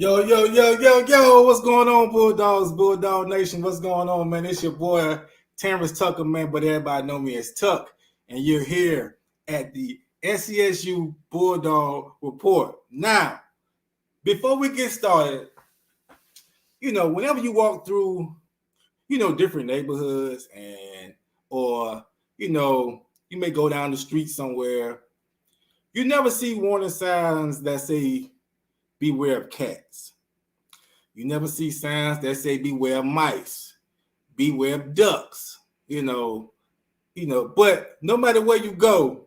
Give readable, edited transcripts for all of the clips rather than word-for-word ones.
Yo, what's going on, Bulldogs, Bulldog Nation? What's going on, man? It's your boy, Tamorris Tucker, man, but everybody know me as Tuck, and you're here at the SCSU Bulldog Report. Now, before we get started, whenever you walk through, different neighborhoods or you may go down the street somewhere, you never see warning signs that say, beware of cats. You never see signs that say beware of mice, beware of ducks, but no matter where you go,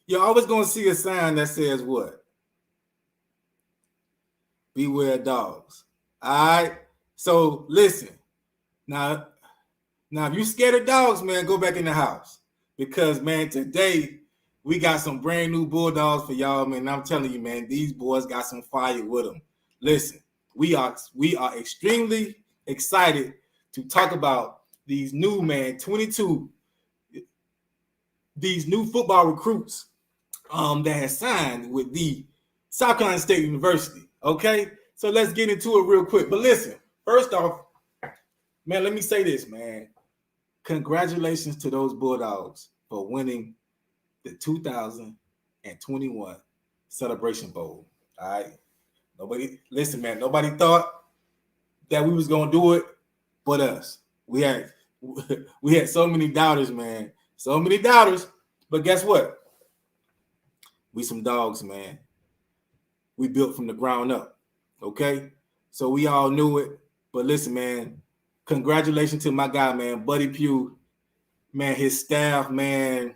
you're always going to see a sign that says what? Beware of dogs. All right. So listen, now if you're scared of dogs, man, go back in the house because, man, today we got some brand new Bulldogs for y'all, man. I'm telling you, man, these boys got some fire with them. Listen, we are extremely excited to talk about these new, 22, these new football recruits that have signed with the South Carolina State University. Okay, so let's get into it real quick. But listen, first off, man, let me say this, man. Congratulations to those Bulldogs for winning the 2021 Celebration Bowl. All right. Nobody thought that we was gonna do it but us. We had so many doubters, man. So many doubters. But guess what? We some dogs, man. We built from the ground up. Okay. So we all knew it. But listen, man, congratulations to my guy, man, Buddy Pugh, man, his staff, man.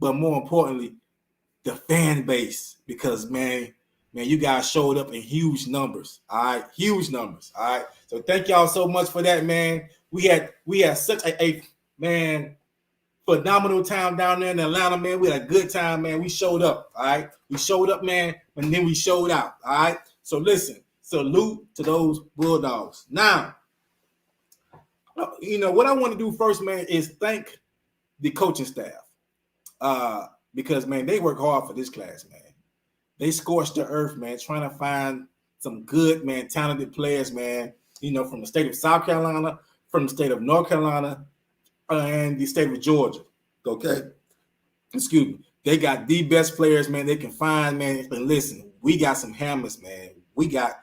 But more importantly, the fan base, because man, you guys showed up in huge numbers. All right, huge numbers. All right. So thank y'all so much for that, man. We had such a phenomenal time down there in Atlanta, man. We had a good time, man. We showed up. All right. We showed up, man, and then we showed out. All right. So listen, salute to those Bulldogs. Now, what I want to do first, man, is thank the coaching staff. Because, man, they work hard for this class, man. They scorched the earth, man, trying to find some good, man, talented players, man, from the state of South Carolina, from the state of North Carolina, and the state of Georgia, okay? Excuse me. They got the best players, man, they can find, man. And listen, we got some hammers, man. We got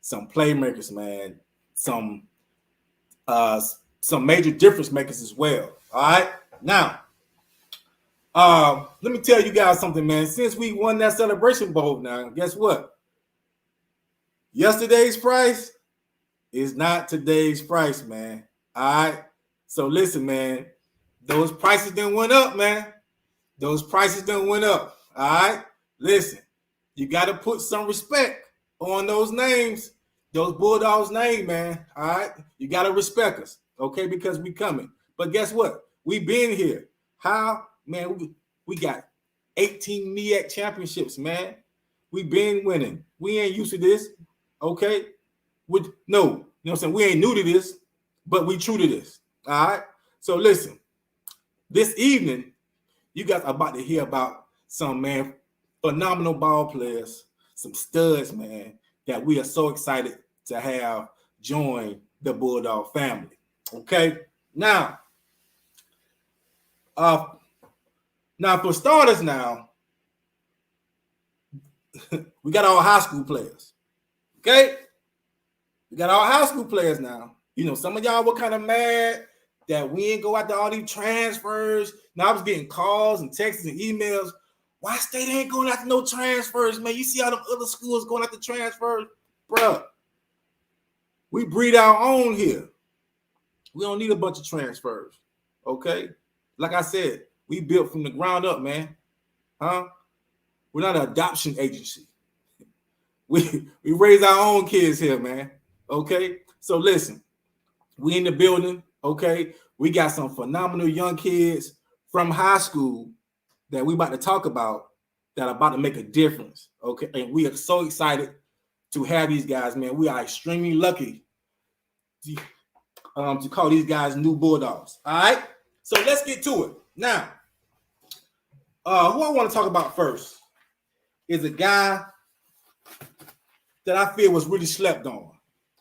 some playmakers, man, some major difference makers as well, all right? Now, let me tell you guys something, man. Since we won that Celebration Bowl now, guess what? Yesterday's price is not today's price, man. All right? So listen, man. Those prices done went up, man. Those prices done went up. All right? Listen, you got to put some respect on those names, those Bulldogs' name, man. All right? You got to respect us, okay? Because we coming. But guess what? We been here. How? Man, we got 18 MEAC championships, man. We been winning. We ain't used to this, okay? We ain't new to this, but we true to this, all right? So listen, this evening, you guys are about to hear about some, man, phenomenal ball players, some studs, man, that we are so excited to have join the Bulldog family, okay? Now, for starters now, we got our high school players, okay? We got our high school players now. Some of y'all were kind of mad that we ain't go out to all these transfers. Now I was getting calls and texts and emails. Why State ain't going after no transfers, man? You see all them other schools going after transfers? Bruh, we breed our own here. We don't need a bunch of transfers, okay? Like I said, we built from the ground up, man. Huh? We're not an adoption agency. We raise our own kids here, man. Okay? So listen, we in the building, okay? We got some phenomenal young kids from high school that we about to talk about that are about to make a difference, okay? And we are so excited to have these guys, man. We are extremely lucky to call these guys new Bulldogs, all right? So let's get to it. Now, who I want to talk about first is a guy that I feel was really slept on.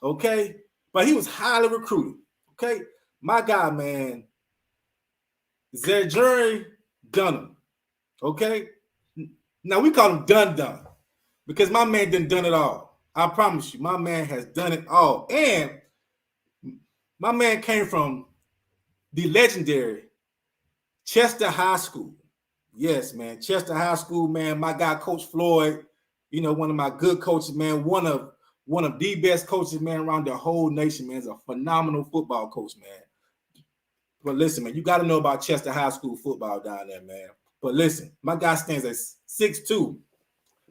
Okay, but he was highly recruited. Okay, my guy, man, Zurich Dunham. Okay, now we call him Dun because my man done it all. I promise you, my man has done it all, and my man came from the legendary Chester High School. Yes, man, Chester High School, man. My guy, Coach Floyd, you know, one of my good coaches, man. One of the best coaches, man, around the whole nation, man. Is a phenomenal football coach, man. But listen, man, you got to know about Chester High School football down there, man. But listen, my guy stands at 6'2".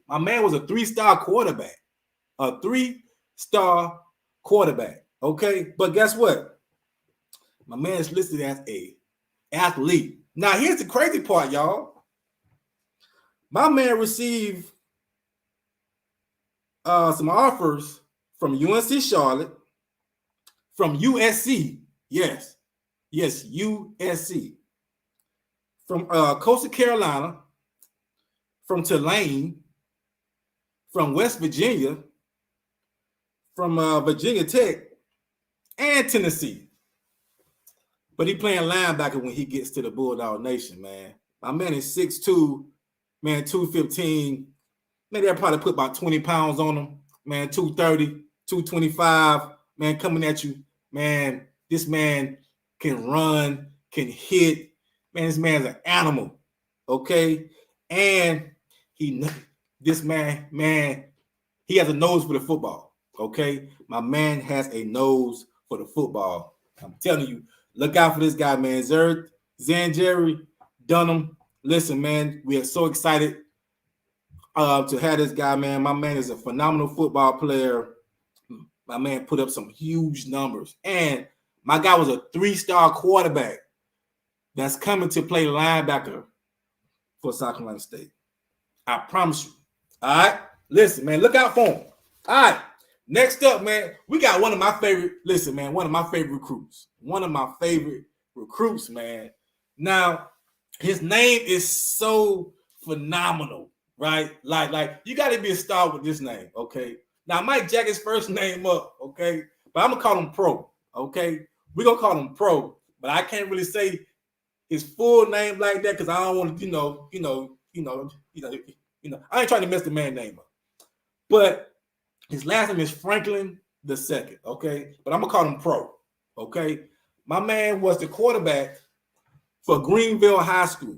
My man was a 3-star quarterback. A 3-star quarterback. Okay, but guess what? My man is listed as a athlete. Now, here's the crazy part, y'all. My man received some offers from UNC Charlotte, from USC, yes, USC, from Coastal Carolina, from Tulane, from West Virginia, from Virginia Tech, and Tennessee. But he playing linebacker when he gets to the Bulldog Nation, man. My man is 6'2", man, 215. Maybe I probably put about 20 pounds on him, man, 230, 225, man, coming at you. Man, this man can run, can hit. Man, this man's an animal, okay? And this man, he has a nose for the football, okay? My man has a nose for the football. I'm telling you, look out for this guy, man. Zanjeri Dunham. Listen, man, we are so excited to have this guy, man. My man is a phenomenal football player. My man put up some huge numbers. And my guy was a 3-star quarterback that's coming to play linebacker for South Carolina State. I promise you. All right? Listen, man, look out for him. All right. Next up, man, we got one of my favorite recruits. One of my favorite recruits, man. Now, his name is so phenomenal, right? Like you got to be a star with this name, okay? Now, I might jack his first name up, okay? But I'm going to call him Pro, okay? We're going to call him Pro, but I can't really say his full name like that because I don't want to, I ain't trying to mess the man's name up. But his last name is Franklin II, okay? But I'm going to call him Pro, okay? My man was the quarterback for Greenville High School.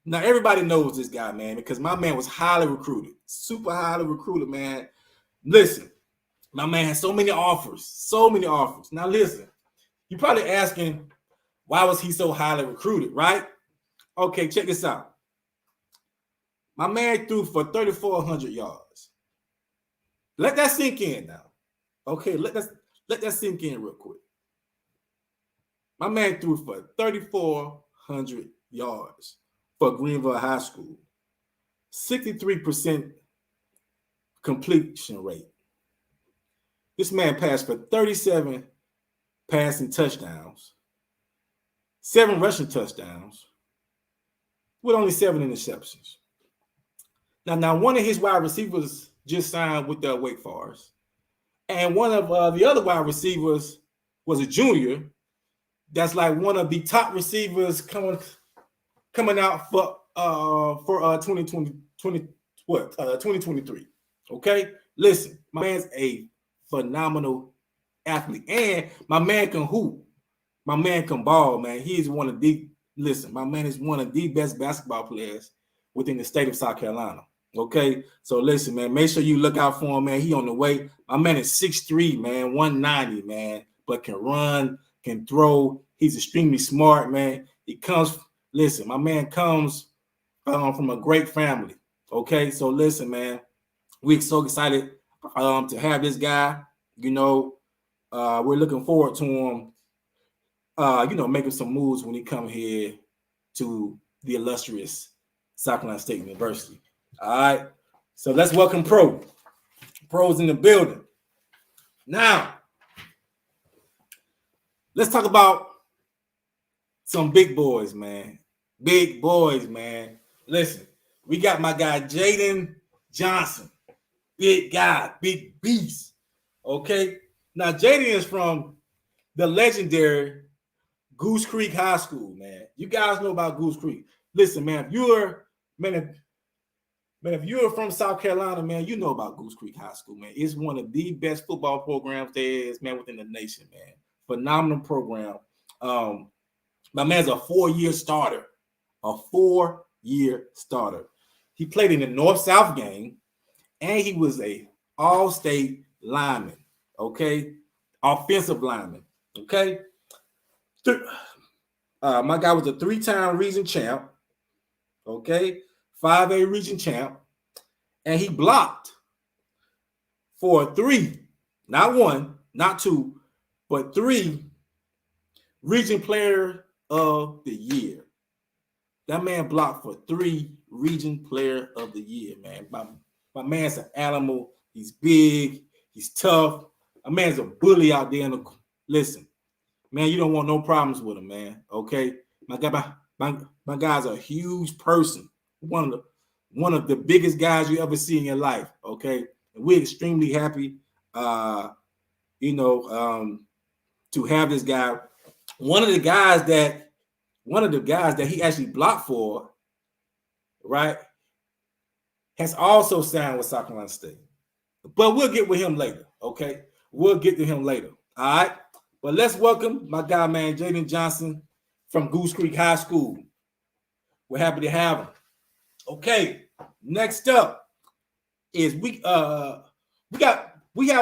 Now, everybody knows this guy, man, because my man was highly recruited, super highly recruited, man. Listen, my man had so many offers. Now, listen, you're probably asking, why was he so highly recruited, right? Okay, check this out. My man threw for 3,400 yards. Let that sink in now. Okay, let that sink in real quick. My man threw for 3,400 yards for Greenville High School. 63% completion rate. This man passed for 37 passing touchdowns, 7 rushing touchdowns, with only 7 interceptions. Now one of his wide receivers just signed with the Wake Forest, and one of the other wide receivers was a junior. That's like one of the top receivers coming out for 2023. Okay, listen, my man's a phenomenal athlete, and my man can hoop. My man can ball, man. He is one of the my man is one of the best basketball players within the state of South Carolina. Okay, so listen, man, make sure you look out for him, man. He on the way. My man is 6'3", man, 190, man, but can run, can throw. He's extremely smart, man. My man comes from a great family. Okay, so listen, man, we're so excited to have this guy. We're looking forward to him, making some moves when he come here to the illustrious South Carolina State University. All right, so let's welcome Pro. Pro's in the building. Now, let's talk about some big boys, man. Listen, we got my guy Jayden Johnson. big guy, big beast. Okay. Now, Jayden is from the legendary Goose Creek High School, man. You guys know about Goose Creek. Listen, man, if you're from South Carolina, man, you know about Goose Creek High School, man. It's one of the best football programs there is, man, within the nation, man. Phenomenal program. My man's a 4-year starter. A 4-year starter. He played in the North-South game, and he was a all-state lineman, okay? Offensive lineman, okay? My guy was a 3-time region champ, okay? 5A region champ, and he blocked for 3, not 1, not 2, but 3 region player of the year. That man blocked for 3 region player of the year, man. My man's an animal. He's big. He's tough. My man's a bully out there. Listen, man, you don't want no problems with him, man. Okay, my guy's a huge person. One of the biggest guys you ever see in your life. Okay, and we're extremely happy, to have this guy. One of the guys that he actually blocked for, right, has also signed with South Carolina State. But we'll get with him later, okay? We'll get to him later, all right? But let's welcome my guy, man, Jayden Johnson from Goose Creek High School. We're happy to have him. Okay, next up is we have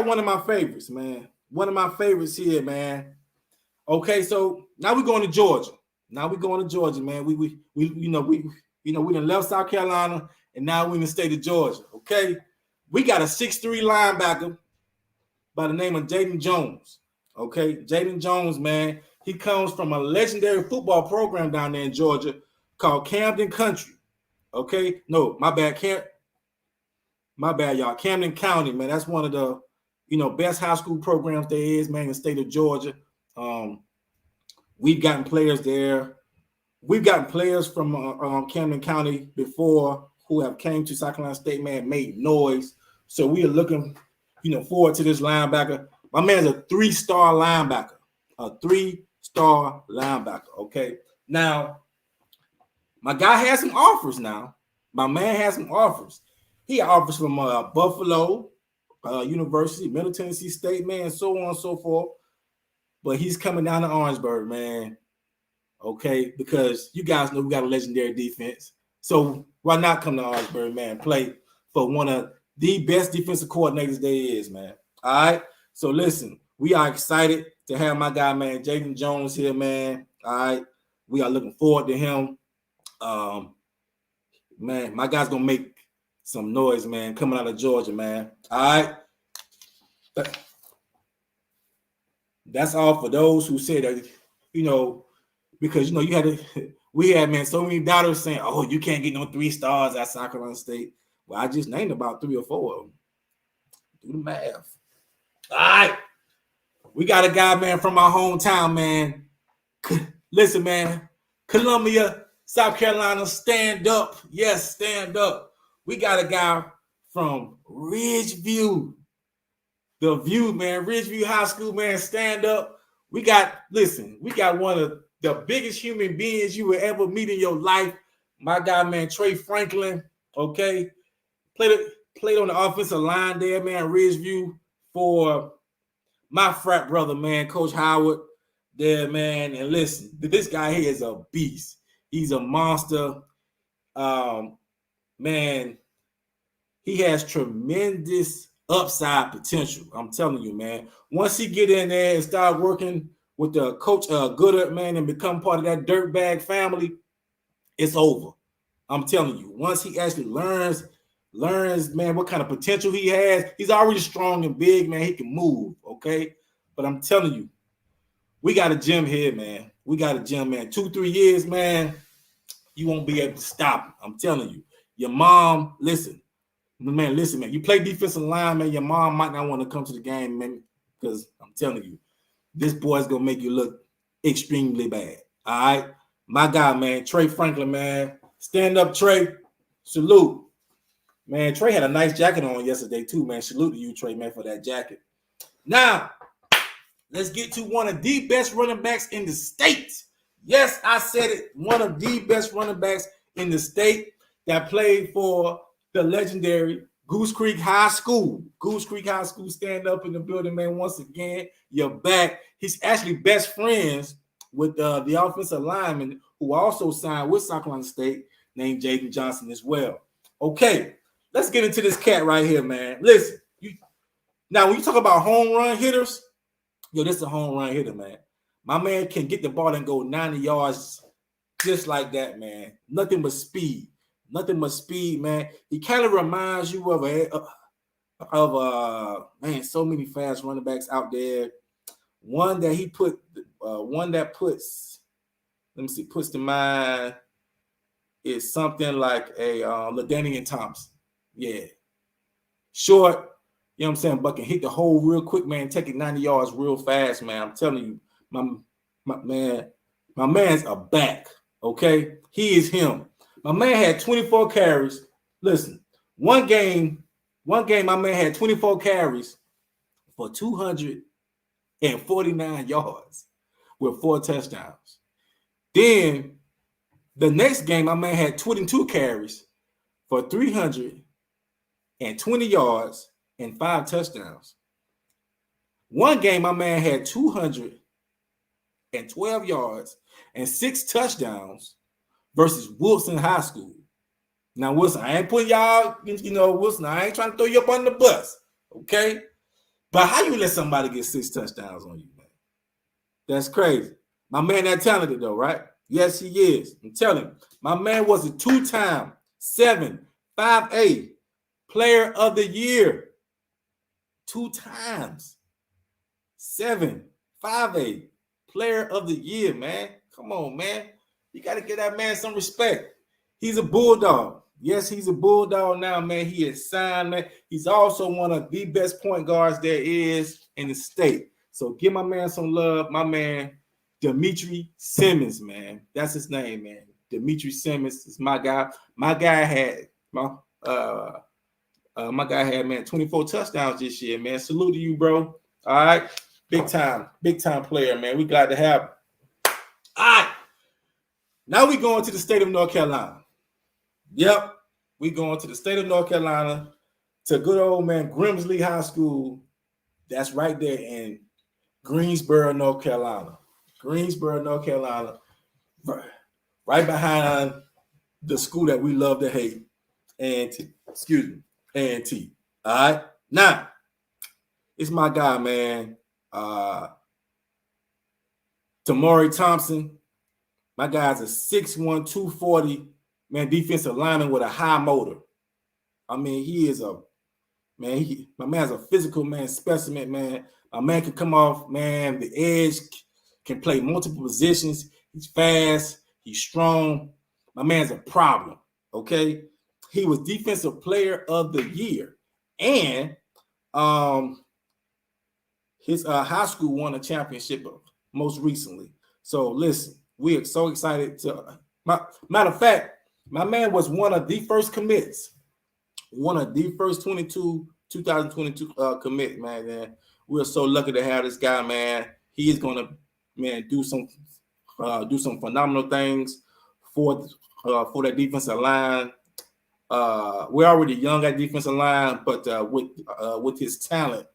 one of my favorites, man. One of my favorites here, man. Okay, so now we're going to Georgia. Man. We done left South Carolina and now we're in the state of Georgia. Okay, we got a 6'3" linebacker by the name of Jayden Jones. Okay, Jayden Jones, man, he comes from a legendary football program down there in Georgia called Camden Country. Okay, no, my bad, y'all. Camden County, man. That's one of the best high school programs there is, man, in the state of Georgia. We've gotten players there. We've gotten players from Camden County before who have came to South Carolina State, man, made noise. So we are looking, forward to this linebacker. My man's a 3-star linebacker. A 3-star linebacker, okay? Now, my guy has some offers now. My man has some offers. He offers from Buffalo University, Middle Tennessee State, man, so on and so forth. But he's coming down to Orangeburg, man. Okay, because you guys know we got a legendary defense. So why not come to Orangeburg, man? Play for one of the best defensive coordinators there is, man. All right. So listen, we are excited to have my guy, man, Jayden Jones here, man. All right. We are looking forward to him. Man, my guy's gonna make some noise, man, coming out of Georgia, man. All right. That's all for those who said that, because we had, man, so many doubters saying, oh, you can't get no 3 stars at South Carolina State. Well, I just named about 3 or 4 of them. Do the math. All right. We got a guy, man, from our hometown, man. Listen, man. Columbia, South Carolina, stand up. Yes, stand up. We got a guy from Ridgeview. The View, man. Ridgeview High School, man. Stand up. We got one of the biggest human beings you will ever meet in your life. My guy, man, Trey Franklin. Okay. Played on the offensive line there, man, Ridgeview, for my frat brother, man, Coach Howard there, man. And listen, this guy here is a beast. He's a monster. Man, he has tremendous upside potential. I'm telling you, man. Once he get in there and start working with the coach Goodard, man, and become part of that dirtbag family, it's over. I'm telling you. Once he actually learns, man, what kind of potential he has. He's already strong and big, man. He can move, okay? But I'm telling you, we got a gym here, man. We got a gym, man. 2-3 years, man, you won't be able to stop him. I'm telling you. Your mom, listen, man. You play defensive line, man. Your mom might not want to come to the game, man, because I'm telling you, this boy's going to make you look extremely bad, all right? My guy, man, Trey Franklin, man. Stand up, Trey. Salute. Man, Trey had a nice jacket on yesterday too, man. Salute to you, Trey, man, for that jacket. Now, let's get to one of the best running backs in the state. Yes, I said it. One of the best running backs in the state that played for the legendary Goose Creek High School. Goose Creek High School, stand up in the building, man. Once again, you're back. He's actually best friends with the offensive lineman who also signed with South Carolina State, named Jayden Johnson as well. Okay, let's get into this cat right here, man. Listen, now when you talk about home run hitters, yo, this is a home run hitter, man. My man can get the ball and go 90 yards just like that, man. Nothing but speed. Nothing but speed, man. He kind of reminds you of man, so many fast running backs out there. One that he put, one that puts, let me see, puts to mind is something like a LaDainian Thompson. Yeah. Short, you know what I'm saying, but can hit the hole real quick, man, take it 90 yards real fast, man. I'm telling you, my man's a back, okay? He is him. My man had 24 carries. Listen, one game, my man had 24 carries for 249 yards with 4 touchdowns. Then the next game, my man had 22 carries for 320 yards and 5 touchdowns. One game, my man had 212 yards and 6 touchdowns versus Wilson High School. Now, Wilson, I ain't putting y'all, Wilson, I ain't trying to throw you up on the bus, okay? But how you let somebody get 6 touchdowns on you, man? That's crazy. My man that talented, though, right? Yes, he is. I'm telling you. My man was a 2-time 5A player of the year. 2 times 5A player of the year, man. Come on, man. You got to give that man some respect. He's a Bulldog. Yes, he's a Bulldog now, man. He is signed, man. He's also one of the best point guards there is in the state. So give my man some love. My man, Dmitry Simmons, man. That's his name, man. Dmitry Simmons is my guy. My guy had, man, 24 touchdowns this year, man. Salute to you, bro. All right. Big time player, man. We glad to have him. All right. Now we going to the state of North Carolina. Yep. We going to the state of North Carolina to good old man Grimsley High School. That's right there in Greensboro, North Carolina. Greensboro, North Carolina. Right behind the school that we love to hate. A&T. A&T. All right. Now, it's my guy, man. Tamorris Thompson. My guy's a 6'1", 240, man, defensive lineman with a high motor. I mean, he is a, man, my man's a physical, man, specimen, man. A man can come off, man, the edge, can play multiple positions. He's fast. He's strong. My man's a problem, okay? He was defensive player of the year. And his high school won a championship most recently. So, listen. We are so excited to. Matter of fact, my man was one of the first commits, one of the first 2022 commit, man. We are so lucky to have this guy, man. He is going to, man, do some phenomenal things for that defensive line. We're already young at defensive line, but with his talent,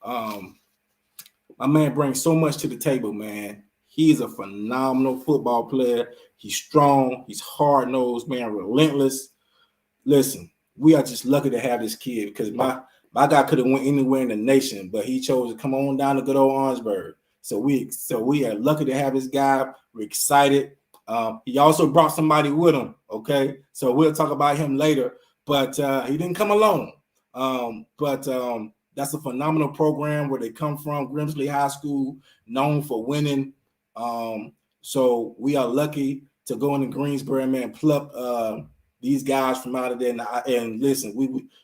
my man brings so much to the table, man. He's a phenomenal football player. He's strong. He's hard-nosed, man, relentless. Listen, we are just lucky to have this kid because my guy could have went anywhere in the nation, but he chose to come on down to good old Orangeburg. So we are lucky to have this guy. We're excited. He also brought somebody with him, okay? So we'll talk about him later, but he didn't come alone. That's a phenomenal program where they come from, Grimsley High School, known for winning. So we are lucky to go into Greensboro, man, pluck these guys from out of there. And listen,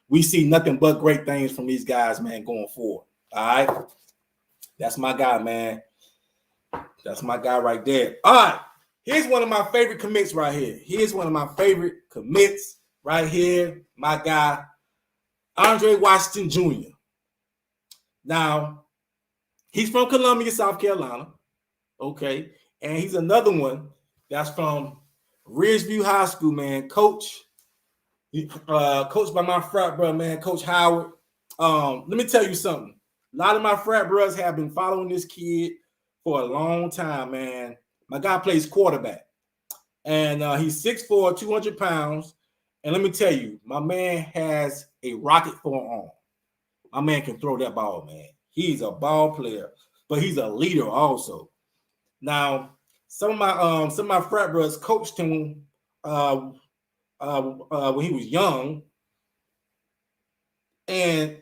we see nothing but great things from these guys, man, going forward. All right. That's my guy, man. That's my guy right there. All right. Here's one of my favorite commits right here. Here's one of my favorite commits. right here, my guy, Andre Washington Jr. Now, he's from Columbia, South Carolina, okay? And he's another one that's from Ridgeview High School, man. Coached by my frat brother, man, Coach Howard. Let me tell you something. A lot of my frat brothers have been following this kid for a long time, man. My guy plays quarterback. And he's 6'4", 200 pounds. And let me tell you, my man has a rocket for an arm. My man can throw that ball, man. He's a ball player, but he's a leader also. Now, some of my frat brothers coached him when he was young. And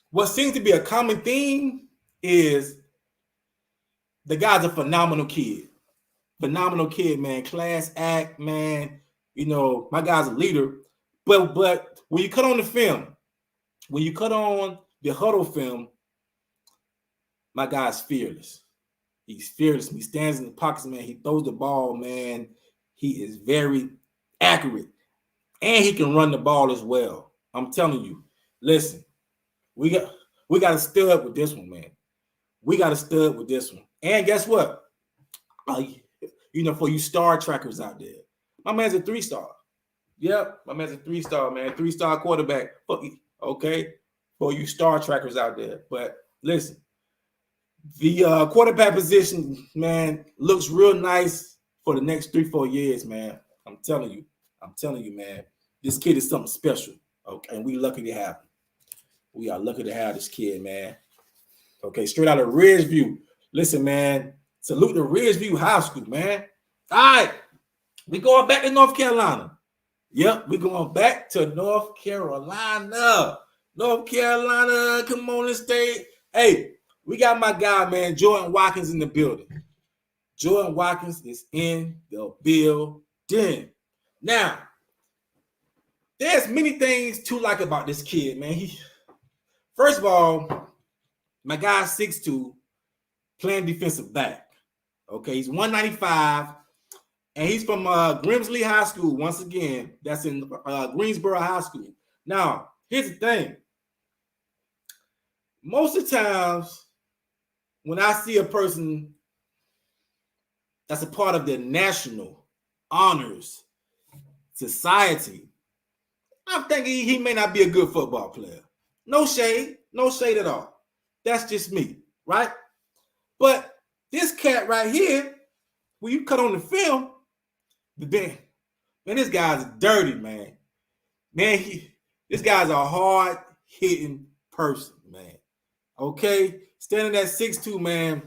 what seems to be a common theme is the guy's a phenomenal kid. Phenomenal kid, man. Class act, man. You know, my guy's a leader. But when you cut on the film, when you cut on the huddle film, my guy's fearless. He's fearless. He stands in the pockets, man. He throws the ball, man. He is very accurate. And he can run the ball as well. I'm telling you. Listen, we got to stud with this one, man. We got to stud with this one. And guess what? For you star trackers out there, my man's a 3-star. Yep, my man's a 3-star, man. 3-star quarterback. Okay, for you star trackers out there. But listen, the quarterback position, man, looks real nice for the next 3-4 years, man. I'm telling you, man. This kid is something special. Okay, and we lucky to have him. We are lucky to have this kid, man. Okay, straight out of Ridgeview. Listen, man, salute to Ridgeview High School, man. All right, we going back to North Carolina. Yep, we going back to North Carolina. North Carolina, come on and stay. Hey, we got my guy, man, Jordan Watkins in the building. Jordan Watkins is in the building. Now, there's many things to like about this kid, man. First of all, my guy's 6'2", playing defensive back. Okay, he's 195, and he's from Grimsley High School. Once again, that's in Greensboro High School. Now, here's the thing. Most of the times, when I see a person that's a part of the National Honors Society, I'm thinking he may not be a good football player. No shade at all. That's just me, right? But this cat right here, when you cut on the film, man, this guy's dirty, man. Man, this guy's a hard-hitting person, man. Okay? Standing at 6'2", man.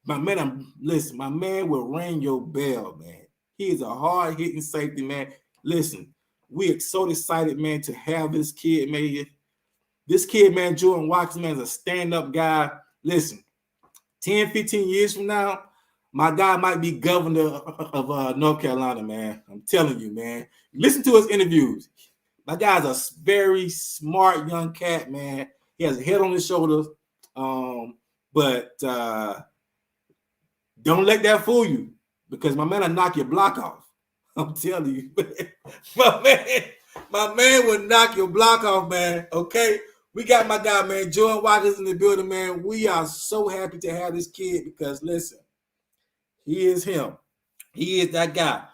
My man will ring your bell, man. He is a hard-hitting safety, man. Listen, we are so excited, man, to have this kid, man. This kid, man, Jordan Watkins, man, is a stand-up guy. Listen, 10, 15 years from now, my guy might be governor of North Carolina, man. I'm telling you, man. Listen to his interviews. My guy's a very smart young cat, man. He has a head on his shoulders. But don't let that fool you, because my man will knock your block off. I'm telling you, my man will knock your block off, man. Okay, we got my guy, man, Jordan Watkins in the building, man. We are so happy to have this kid because, listen, he is him. He is that guy.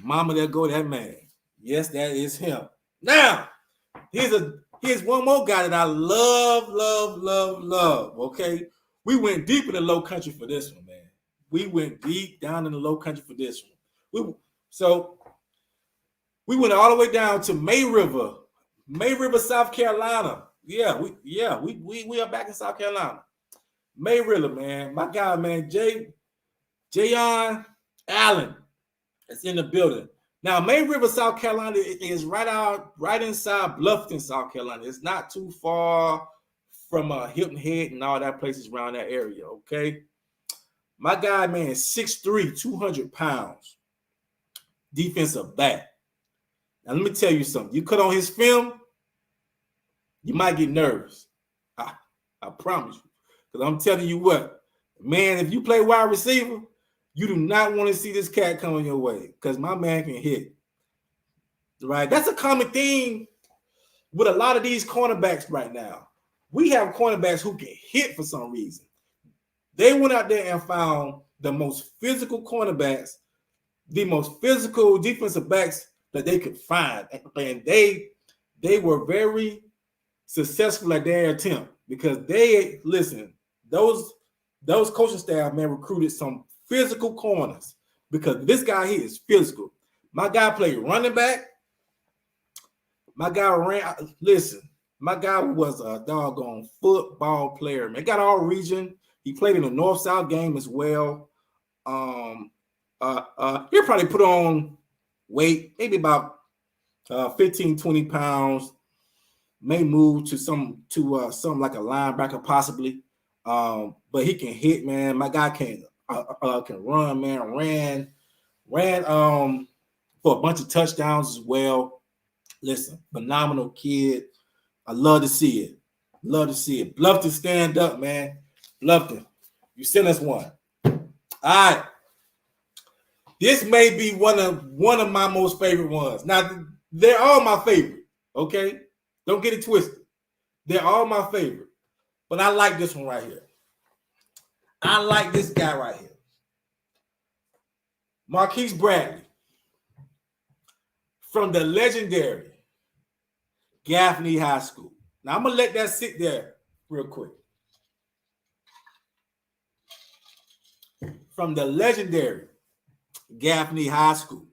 Mama, there go that man. Yes, that is him. Now, here's one more guy that I love. Okay, we went deep in the low country for this one, man. We went deep down in the low country for this one. We went all the way down to May River, South Carolina. We are back in South Carolina. May River, man. My guy, man, Jayden Allen is in the building. Now, May River, South Carolina is right inside Bluffton, South Carolina. It's not too far from Hilton Head and all that places around that area, okay? My guy, man, is 6'3", 200 pounds, defensive back. Now, let me tell you something. You cut on his film, you might get nervous. I promise you. Because I'm telling you what, man, if you play wide receiver, you do not want to see this cat coming your way because my man can hit. right? That's a common theme with a lot of these cornerbacks right now. We have cornerbacks who can hit for some reason. They went out there and found the most physical cornerbacks, the most physical defensive backs that they could find. And they were very successful at their attempt because those coaching staff, man, recruited some physical corners because this guy here is physical. My guy played running back. My guy my guy was a doggone football player, man. Got all region. He played in the North-South game as well. He'll probably put on weight, maybe about 15, 20 pounds. May move to something like a linebacker possibly. But he can hit, man. My guy can run, man. Ran for a bunch of touchdowns as well. Listen, phenomenal kid. I love to see it. Love to see it. Love to stand up, man. Love to. You send us one. All right. This may be one of my most favorite ones. Now, they're all my favorite, okay? Don't get it twisted. They're all my favorite. But I like this one right here. I like this guy right here. Marquis Bradley from the legendary Gaffney High School. Now, I'm going to let that sit there real quick. From the legendary Gaffney High School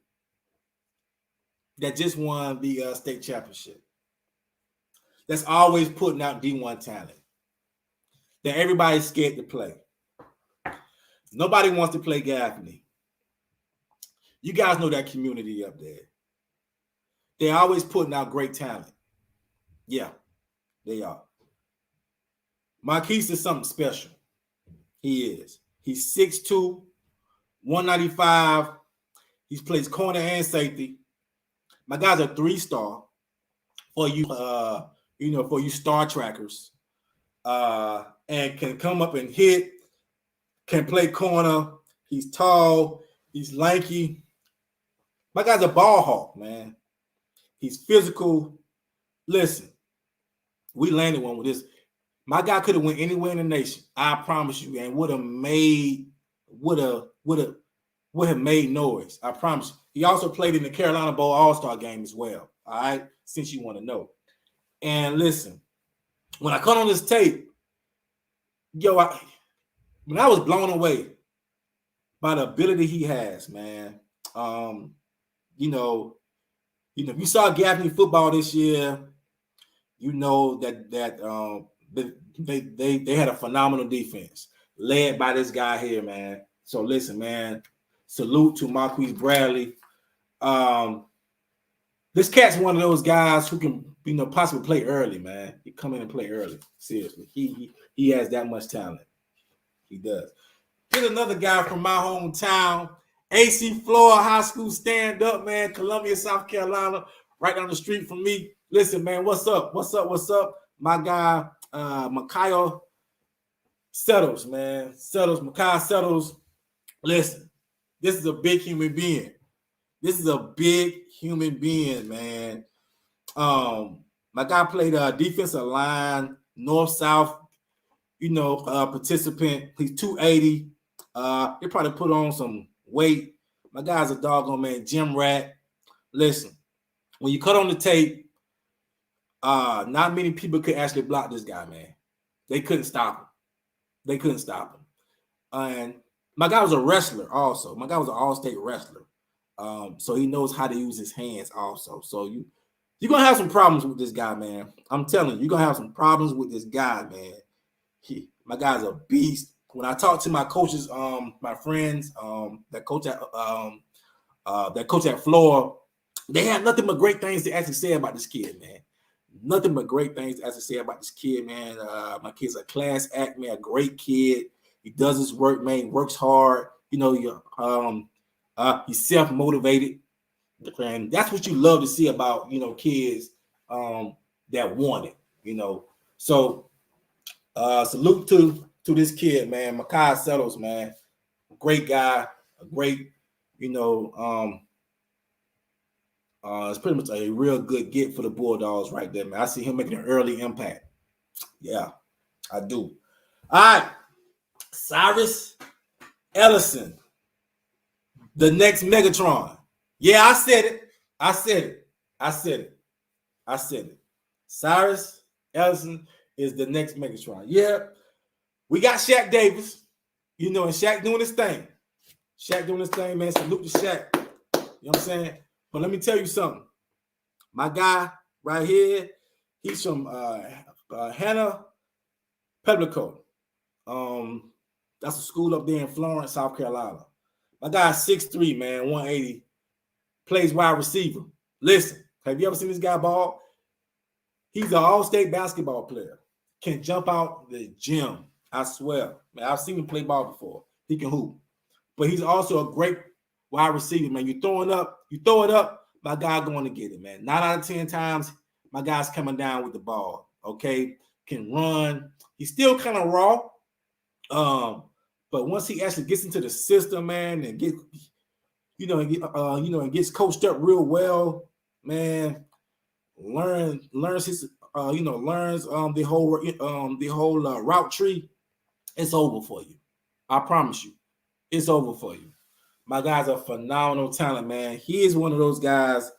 that just won the state championship. That's always putting out D1 talent. That everybody's scared to play. Nobody wants to play Gaffney. You guys know that community up there. They're always putting out great talent. Yeah, they are. Marquis is something special. He is. He's 6'2", 195. He plays corner and safety. My guy's a 3-star for you, for you star trackers. And can come up and hit, can play corner. He's tall. He's lanky. My guy's a ball hawk, man. He's physical. Listen, we landed one with this. My guy could have went anywhere in the nation. I promise you, and would have made noise. I promise you. He also played in the Carolina Bowl All-Star game as well. All right, since you want to know. And listen, when I cut on this tape, I was blown away by the ability he has, man. If you saw Gaffney football this year, you know that they had a phenomenal defense led by this guy here, man. So listen, man, salute to Marquis Bradley. This cat's one of those guys who can, possibly play early, man. He come in and play early. Seriously, he has that much talent. He does. Here's another guy from my hometown, AC Florida High School. Stand up, man. Columbia, South Carolina, right down the street from me. Listen, man, what's up? My guy, Makaio Settles, man. Makaio Settles. Listen, this is a big human being. Man. My guy played defensive line, north-south, participant. He's 280. He probably put on some weight. My guy's a doggone, man, gym rat. Listen, when you cut on the tape, not many people could actually block this guy, man. They couldn't stop him. And my guy was a wrestler also. My guy was an all-state wrestler. So he knows how to use his hands also. So you're going to have some problems with this guy, man. I'm telling you, you're going to have some problems with this guy, man. My guy's a beast. When I talk to my coaches, my friends that coach at Florida, they have nothing but great things to actually say about this kid, man. Nothing but great things to actually say about this kid, man. My kid's a class act, man, a great kid. He does his work, man. He works hard. He's self-motivated. And that's what you love to see about, kids that want it, So salute to this kid, man. Makaio Settles, man. Great guy, a great, It's pretty much a real good get for the Bulldogs right there, man. I see him making an early impact. Yeah, I do. All right, Cyrus, Ellison, the next Megatron. Yeah, I said it. I said it. I said it. I said it. Cyrus, Ellison is the next Megatron. Yeah, we got Shaq Davis, you know, and Shaq doing his thing. Shaq doing his thing, man. Salute to Shaq. You know what I'm saying? But let me tell you something. My guy right here, he's from Hannah Publico. That's a school up there in Florence, South Carolina. My guy's 6'3", man, 180. Plays wide receiver. Listen, have you ever seen this guy ball? He's an all-state basketball player. Can jump out the gym. I swear. Man, I've seen him play ball before. He can hoop. But he's also a great wide receiver, man. You throw it up, my guy going to get it, man. 9 out of 10 times, my guy's coming down with the ball, okay? Can run. He's still kind of raw. But once he actually gets into the system, man, and get, and gets coached up real well, man, learns the whole route tree. It's over for you. I promise you, it's over for you. My guy's a phenomenal talent, man. He is one of those guys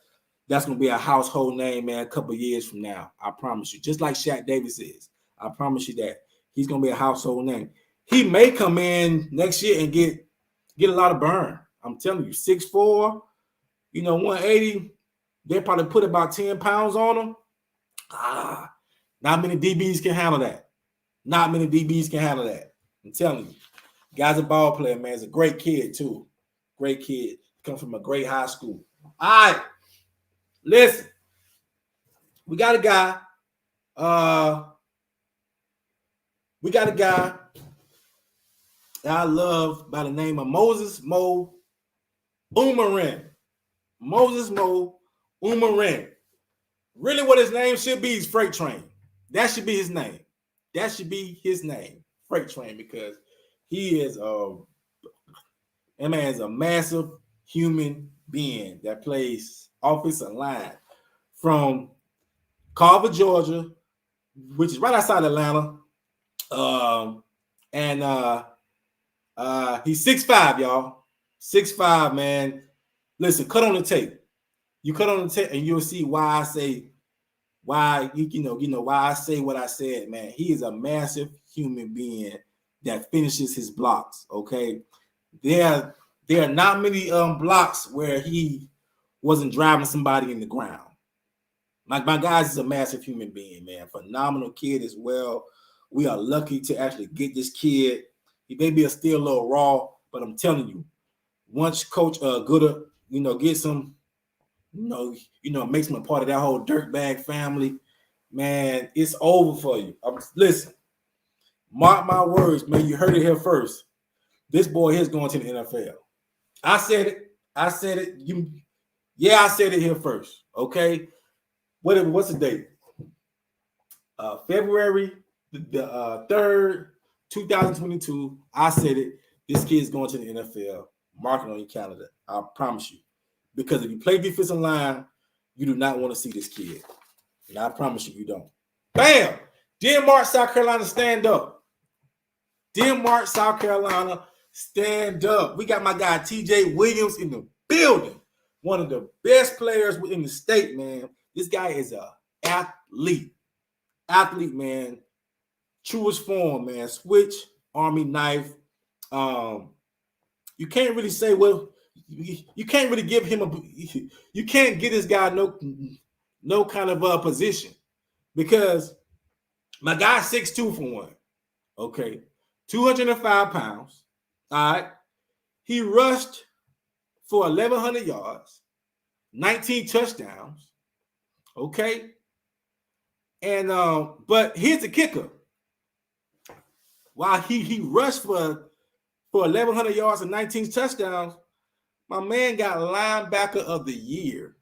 that's going to be a household name, man, a couple of years from now. I promise you. Just like Shaq Davis is. I promise you that. He's going to be a household name. He may come in next year and get a lot of burn. I'm telling you, 6'4", 180. They probably put about 10 pounds on him. Not many DBs can handle that. Not many DBs can handle that. I'm telling you. Guy's a ball player, man. He's a great kid, too. Great kid. Comes from a great high school. All right. Listen. We got a guy. That I love by the name of Moses Mo Umaren. Moses Mo Umaren. Really what his name should be is Freight Train. That should be his name. That should be his name. Freight Train, because he is that man is a massive human being that plays offensive line from Carver, Georgia, which is right outside Atlanta. He's 6'5", y'all. 6'5", man. Listen, cut on the tape. You cut on the tape and you'll see why I say why I say what I said, man. He is a massive human being that finishes his blocks. Okay. There are not many blocks where he wasn't driving somebody in the ground. My guys is a massive human being, man. Phenomenal kid as well. We are lucky to actually get this kid. He may be still a little raw, but I'm telling you, once Coach Gooder, gets him, makes him a part of that whole dirtbag family, man, it's over for you. Listen, mark my words, man. You heard it here first. This boy here is going to the NFL. I said it. I said it here first. Okay. What's the date? February the 3rd, 2022. I said it. This kid's going to the NFL. Mark it on your calendar. I promise you. Because if you play defensive line, you do not want to see this kid. And I promise you don't. Bam! Denmark, South Carolina, stand up. Denmark, South Carolina, stand up. We got my guy TJ Williams in the building. One of the best players in the state, man. This guy is an athlete. Athlete, man. Truest form, man. Switch, Army knife. You can't really say, well, you can't really give him you can't get this guy no kind of position, because my guy's 6'2" for one. Okay. 205 pounds. All right. He rushed for 1,100 yards, 19 touchdowns. Okay. And but here's the kicker. While he rushed for 1,100 yards and 19 touchdowns, my man got linebacker of the year.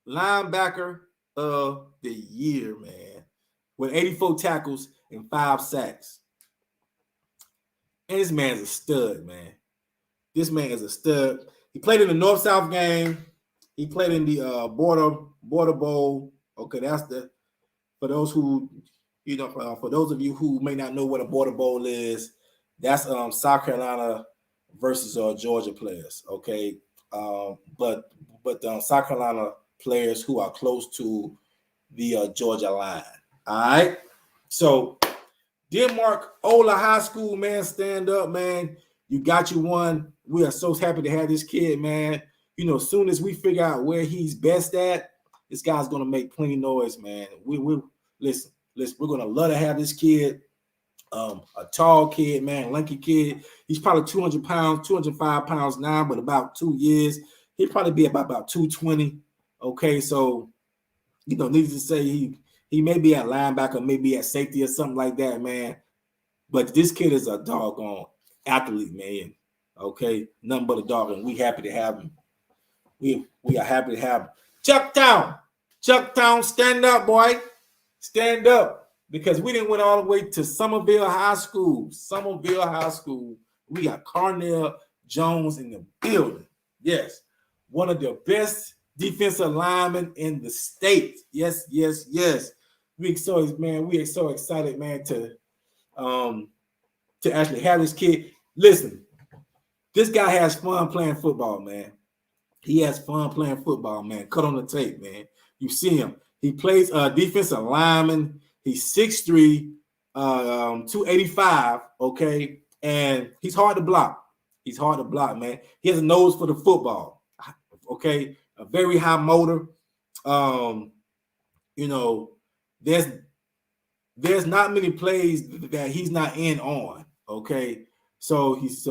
Linebacker of the year, man. With 84 tackles and 5 sacks. And this man's a stud, man. This man is a stud. He played in the North-South game. He played in the Border Bowl. Okay, that's for those who, for those of you who may not know what a Border Bowl is, that's South Carolina versus Georgia players. Okay, but South Carolina players who are close to the Georgia line. All right, so Denmark Ola High School, man, stand up, man. You got you one. We are so happy to have this kid, man. As soon as we figure out where he's best at, this guy's gonna make plenty noise, man. We listen. We're gonna love to have this kid. A tall kid, man, lanky kid. He's probably 200 pounds, 205 pounds now, but about 2 years, he'll probably be about 220. Okay, so needless to say, he may be at linebacker, maybe at safety or something like that, man. But this kid is a doggone athlete, man. Okay, nothing but a dog, and we happy to have him. We are happy to have him. Chucktown, stand up, boy. Stand up. Because we didn't went all the way to Somerville High School. We got Cornell Jones in the building. Yes. One of the best defensive linemen in the state. Yes. We are so excited, man, to actually have this kid. Listen, this guy has fun playing football, man. He has fun playing football, man. Cut on the tape, man. You see him. He plays defensive lineman. He's 6'3", 285, okay? And he's hard to block. Man. He has a nose for the football, okay? A very high motor. There's not many plays that he's not in on, okay? So he's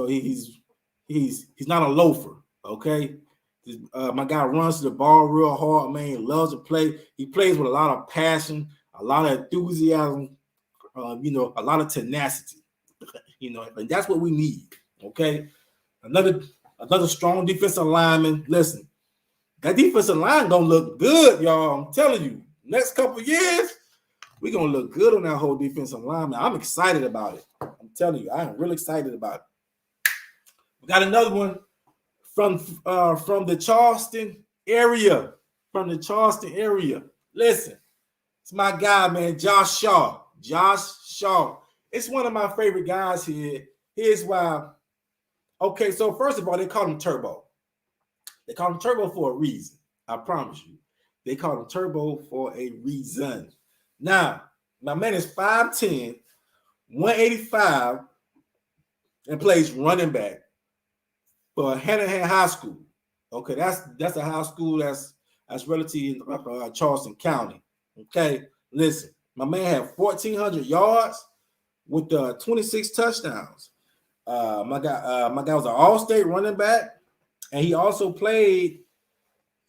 not a loafer, okay? My guy runs to the ball real hard, man. He loves to play. He plays with a lot of passion, a lot of enthusiasm, a lot of tenacity, and that's what we need, okay? Another strong defensive lineman. Listen, that defensive line gonna look good, y'all. I'm telling you, next couple of years, we're gonna look good on that whole defensive line. I'm excited about it. I'm telling you, I'm really excited about it. We got another one from the Charleston area. Listen, it's my guy, man, Josh Shaw. It's one of my favorite guys here. Here's why. Okay, so first of all, they call him Turbo. They call him Turbo for a reason. I promise you. They call him Turbo for a reason. Now, my man is 5'10", 185, and plays running back for Hanahan High School. Okay, that's a high school that's relative in Charleston County. Okay, listen, my man had 1,400 yards with 26 touchdowns. My guy was an all-state running back, and he also played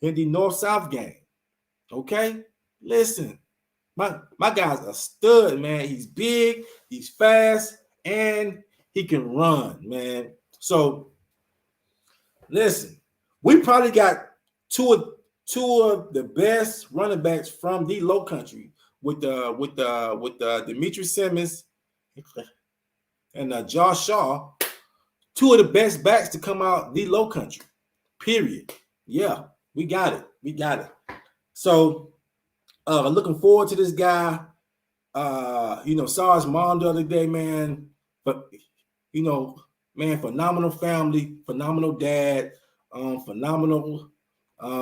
in the North-South game. Okay, listen, my guy's a stud, man. He's big, he's fast, and he can run, man. So listen, we probably got two of the best running backs from the Low Country with Dmitry Simmons and Josh Shaw. Two of the best backs to come out the Low Country. Period. Yeah, we got it. So looking forward to this guy. Saw his mom the other day, man. But man, phenomenal family, phenomenal dad, phenomenal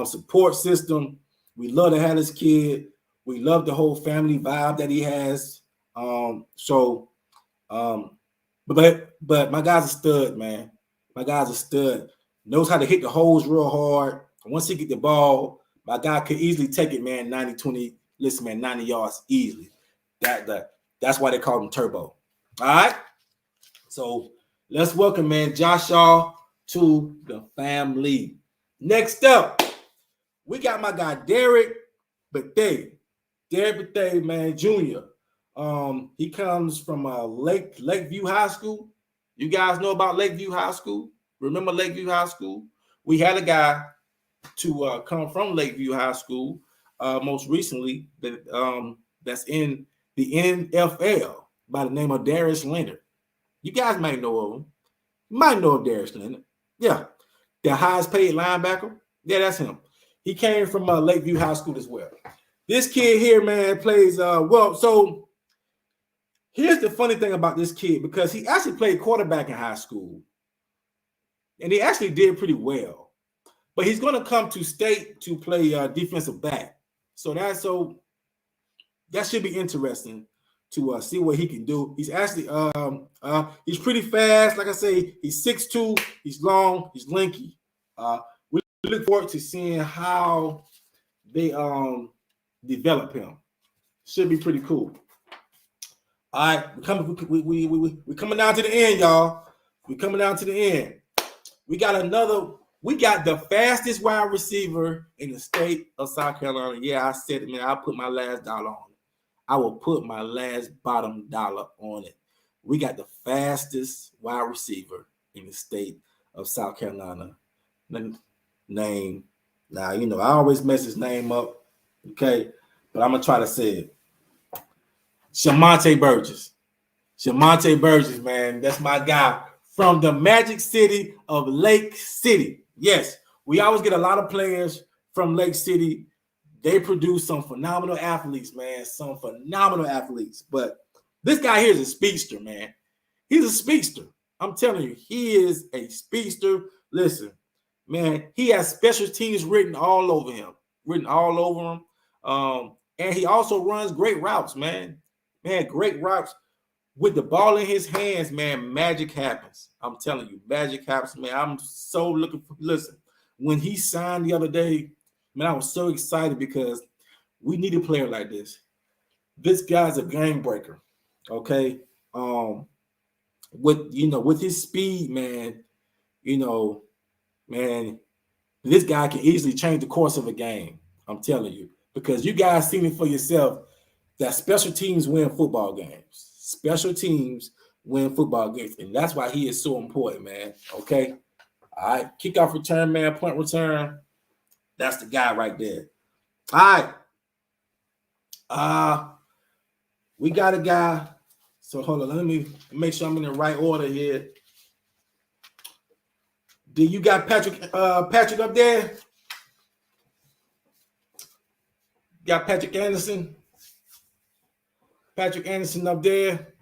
support system. We love to have this kid. We love the whole family vibe that he has. But my guy's a stud, man. My guy's a stud. Knows how to hit the holes real hard. Once he get the ball, my guy could easily take it, man, 90-20. Listen, man, 90 yards easily. That's why they call him Turbo. All right? So let's welcome, man, Josh Shaw to the family. Next up, we got my guy Derek Bethea. Derek Bethea, man, Jr. He comes from Lakeview High School. You guys know about Lakeview High School? Remember Lakeview High School? We had a guy to come from Lakeview High School most recently that's in the NFL by the name of Darius Leonard. You guys might know of him. You might know of Darius Leonard. Yeah. The highest paid linebacker. Yeah, that's him. He came from Lakeview High School as well. This kid here, man, plays well. So here's the funny thing about this kid, because he actually played quarterback in high school, and he actually did pretty well. But he's going to come to state to play defensive back. So that should be interesting to see what he can do. He's actually he's pretty fast. Like I say, he's 6'2", he's long, he's lanky. We look forward to seeing how they develop him. Should be pretty cool. All right, we're coming down to the end, y'all. We're coming down to the end. We got the fastest wide receiver in the state of South Carolina. Yeah, I said it, man. I'll put my last dollar on it. I will put my last bottom dollar on it. We got the fastest wide receiver in the state of South Carolina. Name. Now, you know, I always mess his name up, okay? But I'm going to try to say it. Shamante Burgess. Shamante Burgess, man. That's my guy from the Magic City of Lake City. Yes, we always get a lot of players from Lake City. They produce some phenomenal athletes, man. Some phenomenal athletes. But this guy here is a speedster, man. He's a speedster. I'm telling you, he is a speedster. Listen, man, he has special teams written all over him. And he also runs great routes, man. Man, great routes. With the ball in his hands, man, magic happens. I'm telling you, magic happens, man. I'm so looking for, listen, when he signed the other day, man, I was so excited because we need a player like this. This guy's a game breaker, okay? With his speed, man, man, this guy can easily change the course of a game. I'm telling you, because you guys seen it for yourself that special teams win football games. Special teams win football games, and that's why he is so important, man. Okay, all right, kickoff return, man, punt return. That's the guy right there. All right, we got a guy. So hold on, let me make sure I'm in the right order here. Do you got Patrick up there? Got Patrick Anderson. Patrick Anderson up there.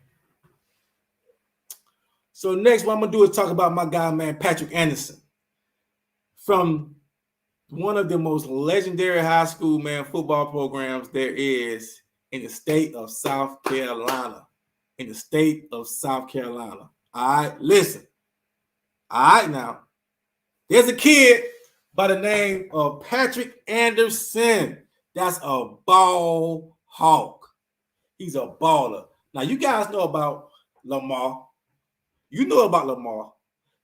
So next, what I'm going to do is talk about my guy, man, Patrick Anderson. From one of the most legendary high school, man, football programs there is in the state of South Carolina. In the state of South Carolina. All right, listen. All right, now. There's a kid by the name of Patrick Anderson. That's a ball hawk. He's a baller. Now, you guys know about Lamar. You know about Lamar.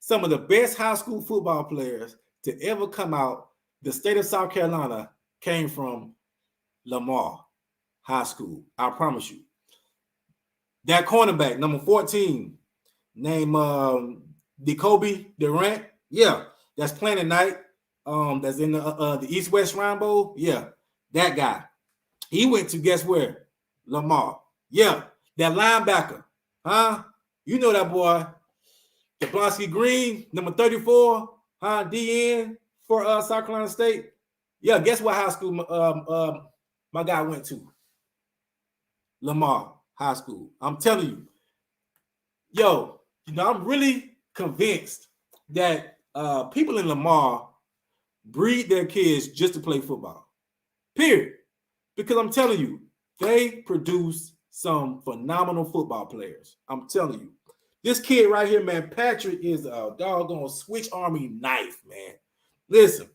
Some of the best high school football players to ever come out the state of South Carolina came from Lamar High School. I promise you. That cornerback, number 14, named Decoby Durant. Yeah, that's playing tonight. That's in the East-West Shrine Bowl. Yeah, that guy. He went to, guess where? Lamar. Yeah, that linebacker. Huh? You know that boy. Jablonski Green, number 34, DN for South Carolina State. Yeah, guess what high school my guy went to? Lamar High School. I'm telling you. Yo, I'm really convinced that people in Lamar breed their kids just to play football. Period. Because I'm telling you, they produce some phenomenal football players. I'm telling you. This kid right here, man, Patrick, is a doggone switch army knife, man. Listen,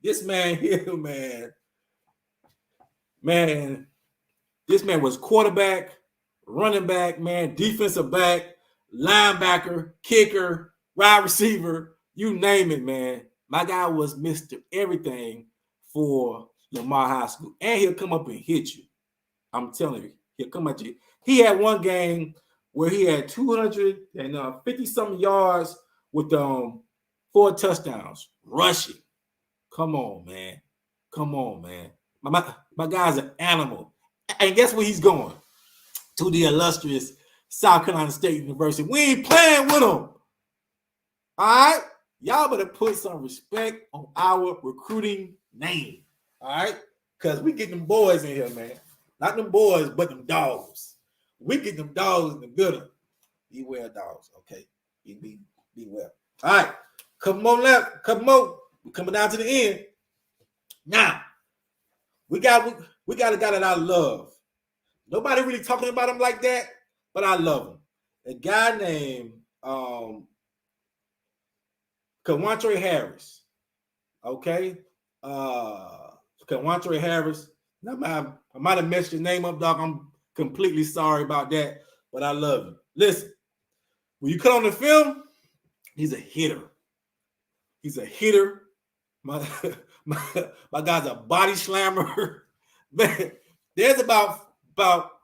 this man here, man, this man was quarterback, running back, man, defensive back, linebacker, kicker, wide receiver, you name it, man. My guy was Mr. Everything for Lamar High School. And he'll come up and hit you. I'm telling you, he'll come at you. He had one game where he had 250-something yards with 4 touchdowns rushing. Come on, man. Come on, man. My guy's an animal. And guess where he's going? To the illustrious South Carolina State University. We ain't playing with him. All right? Y'all better put some respect on our recruiting name. All right? Because we get them boys in here, man. Not them boys, but them dogs. We get them dogs in the building. Beware dogs, okay? Beware. All right. Couple more left. Couple more. We're coming down to the end. Now, we got a guy that I love. Nobody really talking about him like that, but I love him. A guy named Kawaun Harris. Okay? Kawaun Harris. I might have messed your name up, dog. I'm completely sorry about that, but I love him. Listen, when you cut on the film, he's a hitter. He's a hitter. My guy's a body slammer. Man, there's about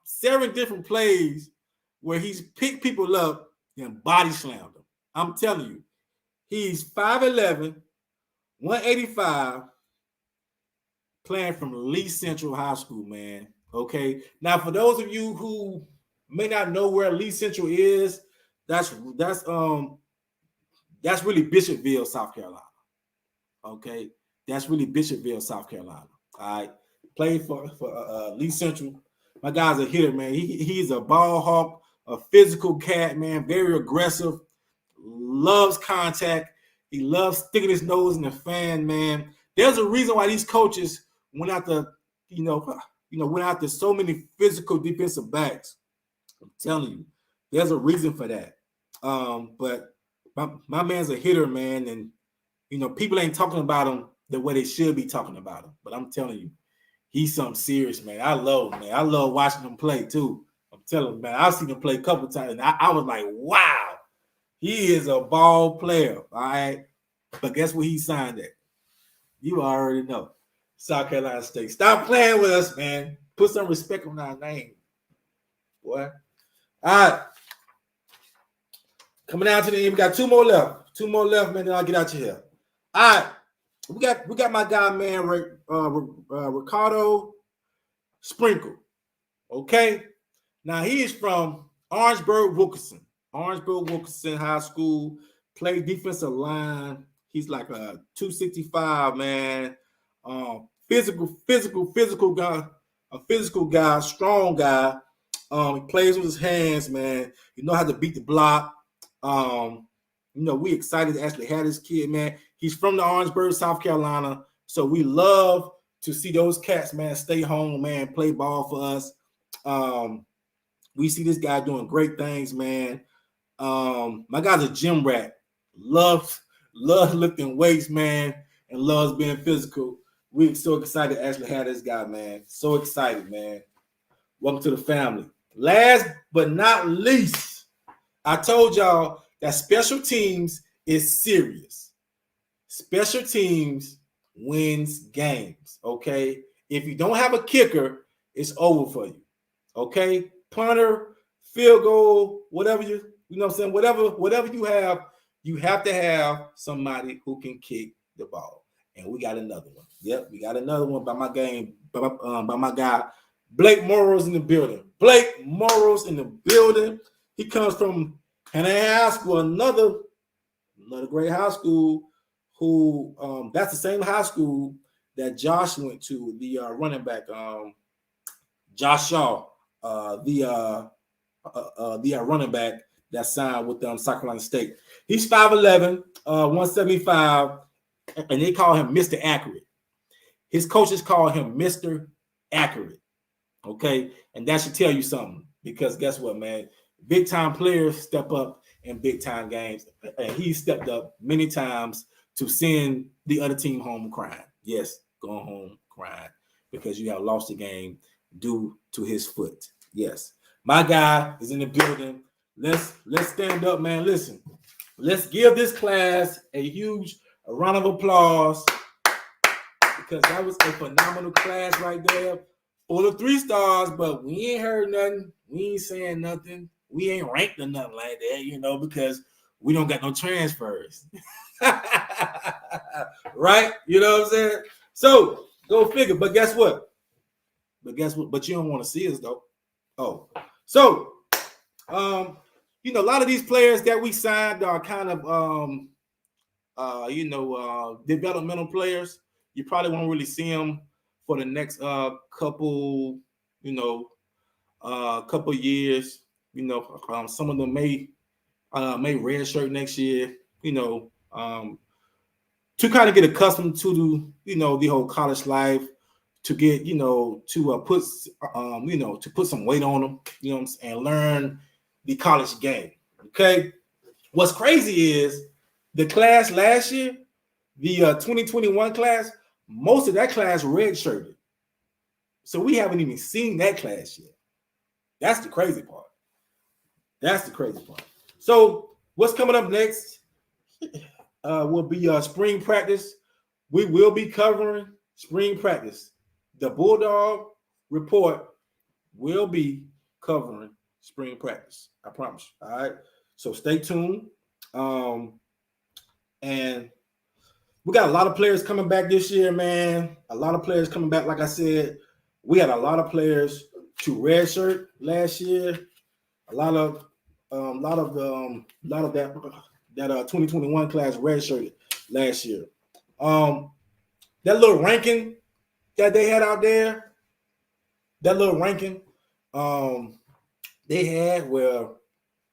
7 different plays where he's picked people up and body slammed them. I'm telling you, he's 5'11", 185, playing from Lee Central High School, man. Okay. Now, for those of you who may not know where Lee Central is, that's really Bishopville, South Carolina. Okay, that's really Bishopville, South Carolina. All right, played for Lee Central. My guy's a hitter, man. He's a ball hawk, a physical cat, man. Very aggressive, loves contact. He loves sticking his nose in the fan, man. There's a reason why these coaches went after so many physical defensive backs. I'm telling you, there's a reason for that. But my man's a hitter, man, and people ain't talking about him the way they should be talking about him. But I'm telling you, he's something serious, man. I love him, man. I love watching him play too. I'm telling you, man. I've seen him play a couple of times, and I was like, wow, he is a ball player. All right, but guess what he signed at? You already know, South Carolina State. Stop playing with us, man. Put some respect on our name, boy. All right. Coming down to the end, we got 2 more left. 2 more left, man, then I'll get out of here. All right. We got my guy, man, Ricardo Sprinkle. Okay? Now, he is from Orangeburg-Wilkinson High School. Played defensive line. He's like a 265, man. Physical guy. A physical guy, strong guy. He plays with his hands, man. You know how to beat the block. We excited to actually have this kid, man. He's from the Orangeburg, South Carolina. So we love to see those cats, man, stay home, man, play ball for us. We see this guy doing great things, man. My guy's a gym rat. Loves lifting weights, man, and loves being physical. We're so excited to actually have this guy, man. So excited, man. Welcome to the family. Last but not least, I told y'all that special teams is serious. Special teams wins games, okay? If you don't have a kicker, it's over for you, okay? Punter, field goal, whatever whatever you have to have somebody who can kick the ball. And we got another one. Yep, we got another one by my guy, Blake Morrow's in the building. Blake Morrow's in the building. He comes from High School, another great high school. Who that's the same high school that Josh went to. The running back, Josh Shaw, the running back that signed with South Carolina State. He's 5'11", 175, and they call him Mr. Accurate. His coaches call him Mr. Accurate. Okay, and that should tell you something, because guess what, man? Big time players step up in big time games, and he stepped up many times to send the other team home crying. Yes, going home crying because you have lost the game due to his foot. Yes, my guy is in the building. Let's stand up, man. Listen, let's give this class a round of applause, because that was a phenomenal class right there. Full of 3 stars, but we ain't heard nothing. We ain't saying nothing. We ain't ranked or nothing like that, because we don't got no transfers. Right? You know what I'm saying? So, go figure. But guess what? But you don't want to see us, though. Oh. So, a lot of these players that we signed are kind of, developmental players. you probably won't really see him for the next couple, couple years. Some of them may redshirt next year. To kind of get accustomed to the whole college life, to get to put some weight on them, and learn the college game. Okay, what's crazy is the class last year, the 2021 class, most of that class redshirted, so we haven't even seen that class yet. That's the crazy part. So what's coming up next will be spring practice. We will be covering spring practice. The Bulldog Report will be covering spring practice. I promise you. All right. So stay tuned. And we got a lot of players coming back this year, man. A lot of players coming back. Like I said, we had a lot of players to redshirt last year. A lot of that 2021 class redshirted last year. That little ranking that they had out there, they had where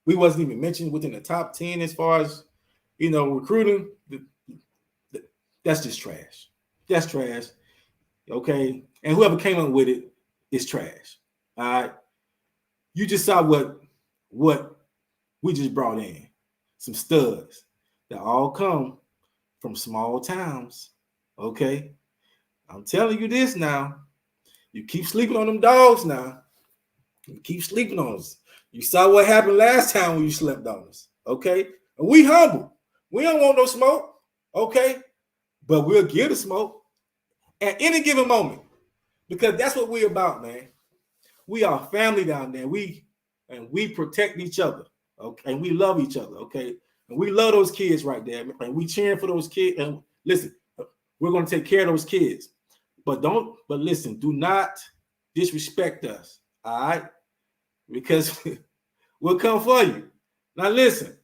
we wasn't even mentioned within the top 10 as far as recruiting. That's just trash. That's trash. Okay, and whoever came up with it is trash. All right, you just saw what we just brought in. Some studs that all come from small towns. Okay, I'm telling you this now. You keep sleeping on them dogs now. You keep sleeping on us. You saw what happened last time when you slept on us. Okay, and we humble. We don't want no smoke. Okay, but we'll give the smoke at any given moment, because that's what we're about, man. We are family down there. We protect each other. Okay, and we love each other. Okay, and we love those kids right there, and we cheering for those kids. And listen, we're going to take care of those kids, but listen, do not disrespect us. All right, because we'll come for you. Now listen,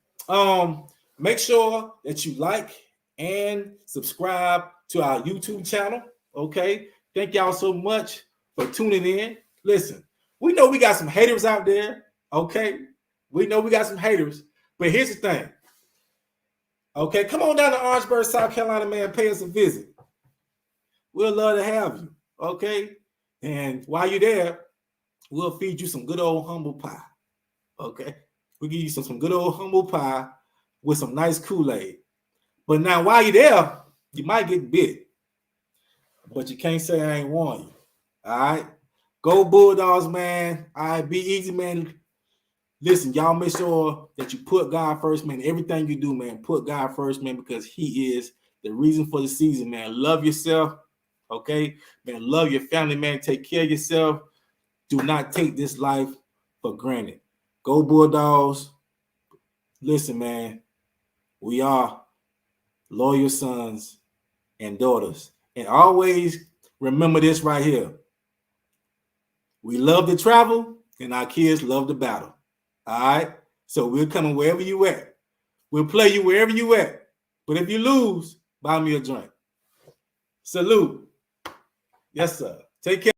make sure that you like and subscribe to our YouTube channel. Okay, thank y'all so much for tuning in. Listen, we know we got some haters out there. Okay, we know we got some haters, but here's the thing. Okay, come on down to Orangeburg, South Carolina, man. Pay us a visit. We'll love to have you. Okay, and while you're there, we'll feed you some good old humble pie. Okay, we'll give you some good old humble pie with some nice Kool-Aid. But now, while you're there, you might get bit, but you can't say I ain't warn you. All right, go Bulldogs, man. All right, be easy, man. Listen, y'all make sure that you put God first, man. Everything you do, man, put God first, man, because He is the reason for the season, man. Love yourself, okay? Man, love your family, man. Take care of yourself. Do not take this life for granted. Go Bulldogs. Listen, man, we are loyal sons and daughters. And always remember this right here. We love to travel, and our kids love to battle. All right? So we're coming wherever you at. We'll play you wherever you at. But if you lose, buy me a drink. Salute. Yes, sir. Take care.